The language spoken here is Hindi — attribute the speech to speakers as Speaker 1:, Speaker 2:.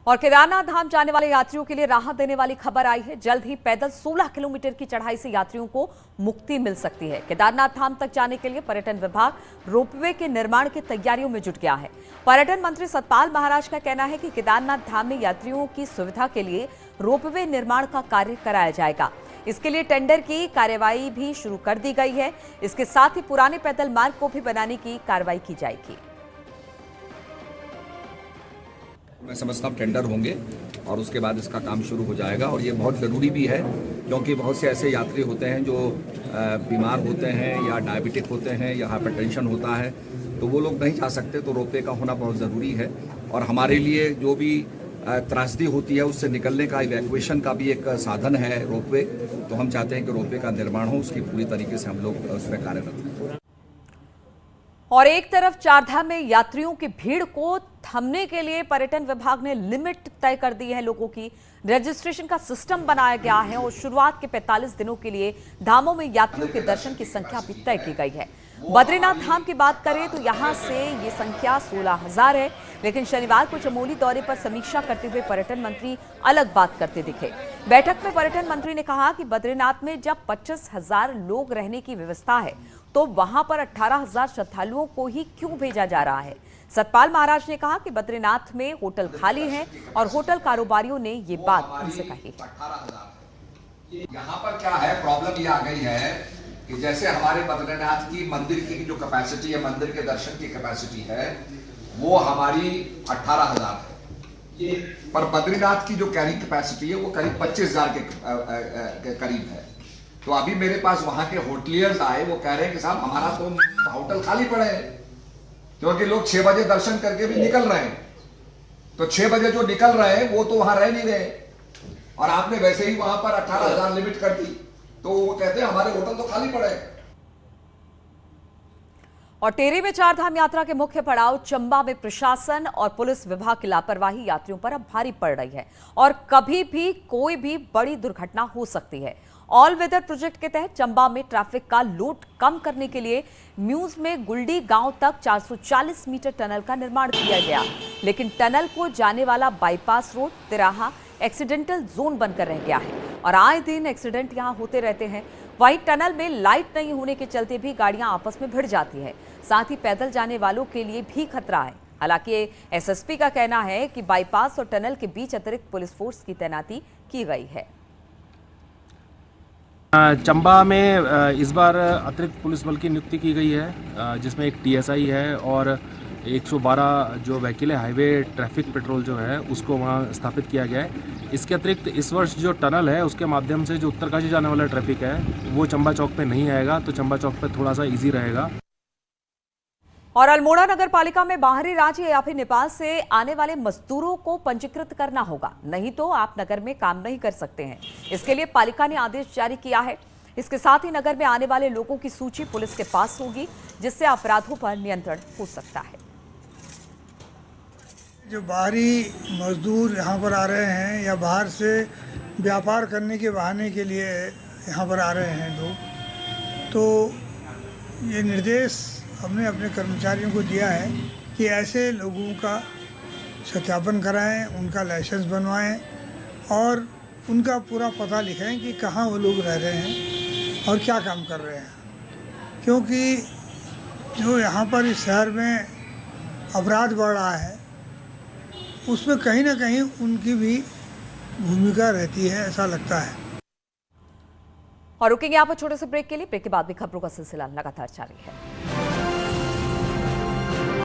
Speaker 1: और केदारनाथ धाम जाने वाले यात्रियों के लिए राहत देने वाली खबर आई है। जल्द ही पैदल 16 किलोमीटर की चढ़ाई से यात्रियों को मुक्ति मिल सकती है। केदारनाथ धाम तक जाने के लिए पर्यटन विभाग रोपवे के निर्माण की तैयारियों में जुट गया है। पर्यटन मंत्री सतपाल महाराज का कहना है कि केदारनाथ धाम में यात्रियों की सुविधा के लिए रोपवे निर्माण का कार्य कराया जाएगा। इसके लिए टेंडर की कार्यवाही भी शुरू कर दी गई है। इसके साथ ही पुराने पैदल मार्ग को भी बनाने की कार्रवाई की जाएगी।
Speaker 2: मैं समझता हूँ टेंडर होंगे और उसके बाद इसका काम शुरू हो जाएगा। और ये बहुत ज़रूरी भी है क्योंकि बहुत से ऐसे यात्री होते हैं जो बीमार होते हैं या डायबिटिक होते हैं या हाइपरटेंशन होता है, तो वो लोग नहीं जा सकते, तो रोपवे का होना बहुत ज़रूरी है। और हमारे लिए जो भी त्रासदी होती है उससे निकलने का, इवैक्यूएशन का भी एक साधन है रोपवे। तो हम चाहते हैं कि रोपवे का निर्माण हो, उसकी पूरी तरीके से हम लोग उसमें कार्यरत हैं।
Speaker 1: और एक तरफ चारधाम में यात्रियों की भीड़ को थमने के लिए पर्यटन विभाग ने लिमिट तय कर दी है। लोगों की रजिस्ट्रेशन का सिस्टम बनाया गया है और शुरुआत के 45 दिनों के लिए धामों में यात्रियों के दर्शन की संख्या भी तय की गई है। बद्रीनाथ धाम की बात करें तो यहां से ये संख्या 16,000 है, लेकिन शनिवार को चमोली दौरे पर समीक्षा करते हुए पर्यटन मंत्री अलग बात करते दिखे। बैठक में पर्यटन मंत्री ने कहा कि बद्रीनाथ में जब 25,000 लोग रहने की व्यवस्था है तो वहां पर 18,000 श्रद्धालुओं को ही क्यों भेजा जा रहा है। सतपाल महाराज ने कहा कि बद्रीनाथ में होटल खाली हैं और होटल कारोबारियों ने ये बात उनसे कही।
Speaker 3: यहाँ पर क्या है, प्रॉब्लम ये आ गई है कि जैसे हमारे बद्रीनाथ की मंदिर की जो कैपेसिटी है, मंदिर के दर्शन की कैपेसिटी है, वो हमारी 18,000 है, पर बद्रीनाथ की जो कैरिंग कैपेसिटी है वो करीब 25,000 के करीब है। तो अभी मेरे पास वहां के होटलियर्स आए, वो कह रहे हैं कि साहब हमारा तो होटल खाली पड़े हैं, क्योंकि लोग 6 बजे दर्शन करके भी निकल रहे हैं। तो 6 बजे जो निकल रहे हैं वो तो वहां रह नहीं रहे, और आपने वैसे ही वहां पर 18,000 लिमिट कर दी, तो वो कहते हैं हमारे होटल तो खाली पड़े हैं।
Speaker 1: और टेरी में चारधाम यात्रा के मुख्य पड़ाव चंबा में प्रशासन और पुलिस विभाग की लापरवाही यात्रियों पर अब भारी पड़ रही है और कभी भी कोई भी बड़ी दुर्घटना हो सकती है। ऑल वेदर प्रोजेक्ट के तहत चंबा में ट्रैफिक का लोड कम करने के लिए म्यूज में गुलडी गांव तक 440 मीटर टनल का निर्माण किया गया, लेकिन टनल को जाने वाला बाईपास रोड तिराहा एक्सीडेंटल जोन बनकर रह गया है और आए दिन एक्सीडेंट यहां होते रहते हैं। वहीं टनल में लाइट नहीं होने के चलते भी गाड़ियां आपस में भिड़ जाती है, साथ ही पैदल जाने वालों के लिए भी खतरा है। हालांकि एसएसपी का कहना है कि बाईपास और टनल के बीच अतिरिक्त पुलिस फोर्स की तैनाती की गई है।
Speaker 4: चंबा में इस बार अतिरिक्त पुलिस बल की नियुक्ति की गई है, जिसमें एक टीएसआई है और 112 जो व्हीकल है हाईवे ट्रैफिक पेट्रोल जो है उसको वहाँ स्थापित किया गया है। इसके अतिरिक्त इस वर्ष जो टनल है उसके माध्यम से जो उत्तरकाशी जाने वाला ट्रैफिक है वो चंबा चौक पे नहीं आएगा, तो चंबा चौक पे थोड़ा सा इजी रहेगा।
Speaker 1: और अल्मोड़ा नगर पालिका में बाहरी राज्य या फिर नेपाल से आने वाले मजदूरों को पंजीकृत करना होगा, नहीं तो आप नगर में काम नहीं कर सकते हैं। इसके लिए पालिका ने आदेश जारी किया है। इसके साथ ही नगर में आने वाले लोगों की सूची पुलिस के पास होगी, जिससे अपराधों पर नियंत्रण हो सकता है।
Speaker 5: जो बाहरी मजदूर यहाँ पर आ रहे हैं या बाहर से व्यापार करने के बहाने के लिए यहाँ पर आ रहे हैं लोग, तो ये निर्देश हमने अपने कर्मचारियों को दिया है कि ऐसे लोगों का सत्यापन कराएं, उनका लाइसेंस बनवाएं और उनका पूरा पता लिखें कि कहाँ वो लोग रह रहे हैं और क्या काम कर रहे हैं। क्योंकि जो यहाँ पर इस शहर में अपराध बढ़ रहा है उसमें कहीं ना कहीं उनकी भी भूमिका रहती है, ऐसा लगता है।
Speaker 1: और रुकेंगे यहाँ पर छोटे से ब्रेक के लिए। ब्रेक के बाद भी खबरों का सिलसिला लगातार जारी है।